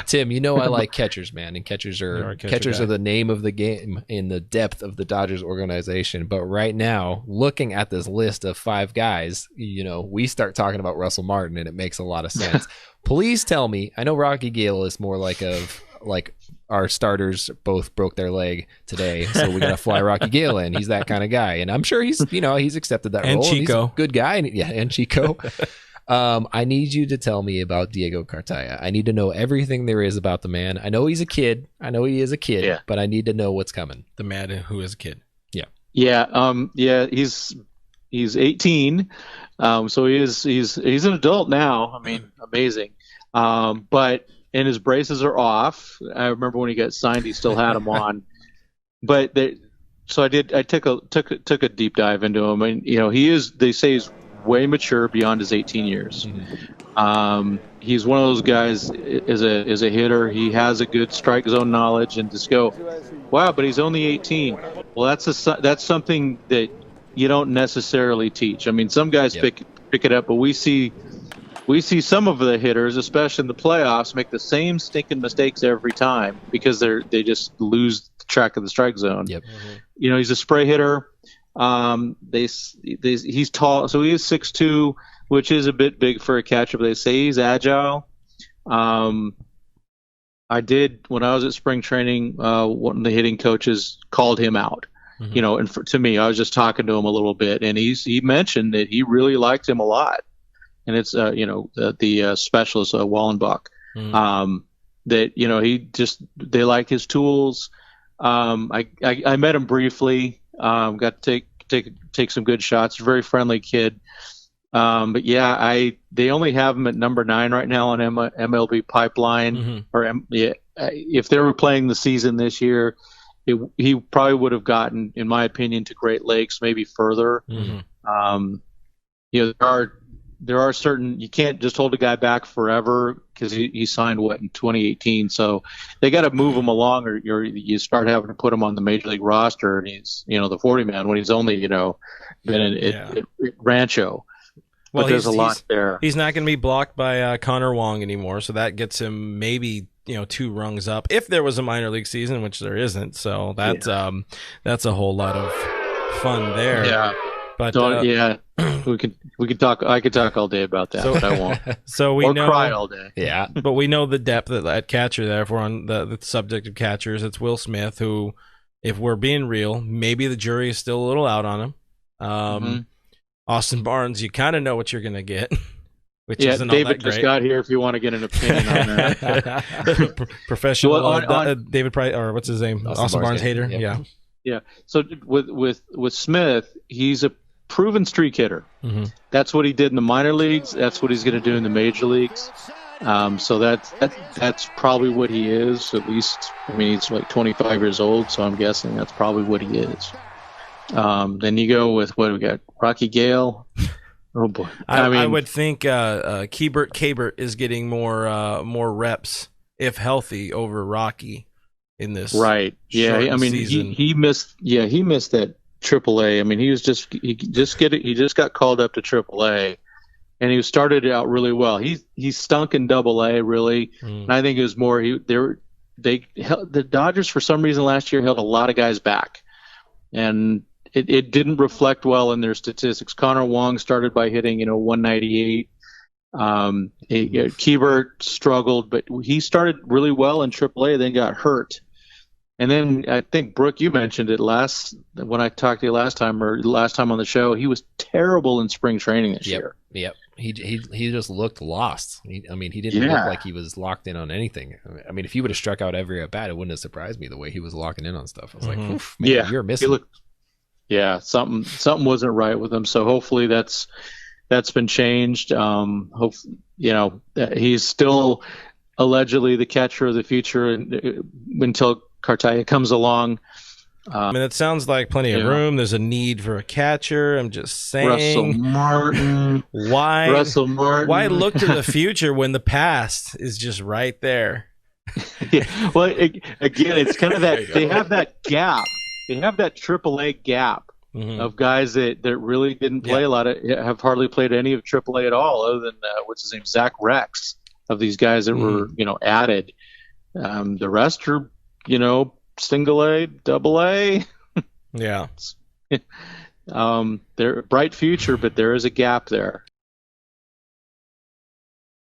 Tim, you know I like catchers, man, and catchers are the name of the game in the depth of the Dodgers organization. But right now, looking at this list of 5 guys, we start talking about Russell Martin, and it makes a lot of sense. Please tell me. I know Rocky Gale is more like our starters both broke their leg today, so we got to fly Rocky Gale in. He's that kind of guy, and I'm sure he's accepted that and role. Chico, and he's a good guy, and Chico. I need you to tell me about Diego Cartaya. I need to know everything there is about the man. I know he's a kid. I know he is a kid, but I need to know what's coming. The man who is a kid. Yeah. He's 18. So he's an adult now. I mean, amazing. But and his braces are off. I remember when he got signed, he still had them on. But I took a deep dive into him, and they say he's way mature beyond his 18 years. Mm-hmm. He's one of those guys as a hitter. He has a good strike zone knowledge, and just go, wow, but he's only 18. Well, that's something that you don't necessarily teach. I mean, some guys pick it up, but we see some of the hitters, especially in the playoffs, make the same stinking mistakes every time because they just lose track of the strike zone. Yep. Mm-hmm. He's a spray hitter. He's tall, so he is 6'2", which is a bit big for a catcher, but they say he's agile. I did, when I was at spring training, one of the hitting coaches called him out. Mm-hmm. And to me, I was just talking to him a little bit, and he mentioned that he really liked him a lot. And it's, the specialist, Wallenbach, that, they like his tools. I met him briefly. Got to take some good shots. Very friendly kid. But they only have him at number 9 right now on MLB Pipeline. Mm-hmm. If they were playing the season this year, he probably would have gotten, in my opinion, to Great Lakes, maybe further. Mm-hmm. There are certain, you can't just hold a guy back forever because he signed in 2018. So they got to move him along, or you start having to put him on the major league roster, and he's the 40 man when he's only been at Rancho. Well, but there's a lot there. He's not going to be blocked by Conor Wang anymore, so that gets him maybe 2 rungs up if there was a minor league season, which there isn't. So that's a whole lot of fun there. Yeah. But we could talk. I could talk all day about that, but I won't. So we know, cry all day. Yeah, but we know the depth at catcher. Therefore, on the subject of catchers, it's Will Smith, who, if we're being real, maybe the jury is still a little out on him. Austin Barnes, you kind of know what you're going to get, which isn't David all that great. just got here if you want to get an opinion on that. Professional David Price, or what's his name? Austin Barnes hater. Yep. Yeah. So with Smith, he's a proven streak hitter. Mm-hmm. That's what he did in the minor leagues. That's what he's going to do in the major leagues. So that's probably what he is. At least, he's like 25 years old, so I'm guessing that's probably what he is. Then you go with what we got, Rocky Gale. Oh boy! I would think Kabert is getting more reps if healthy over Rocky in this. Right. Yeah. Season. He missed. Yeah, he missed that AAA. He just got called up to AAA, and he started out really well. He stunk in AA really, and I think it was more the Dodgers for some reason last year held a lot of guys back, and it didn't reflect well in their statistics. Conor Wang started by hitting 198. Keibert struggled, but he started really well in AAA, then got hurt. And then I think, Brooke, you mentioned it when I talked to you last time on the show. He was terrible in spring training this year. Yep. He just looked lost. He didn't look like he was locked in on anything. If he would have struck out every at bat, it wouldn't have surprised me the way he was locking in on stuff. I was like, oof, man, you're missing. Something wasn't right with him. So hopefully that's been changed. He's still allegedly the catcher of the future until Cartaya comes along. It sounds like plenty of room. There's a need for a catcher. I'm just saying. Russell Martin. Why look to the future when the past is just right there? Well, again, it's kind of that they have that gap. They have that AAA gap of guys that really didn't play a lot have hardly played any of AAA at all, other than what's his name, Zach Rex, of these guys that were added. The rest are, single A, double A. Yeah. They're a bright future, but there is a gap there.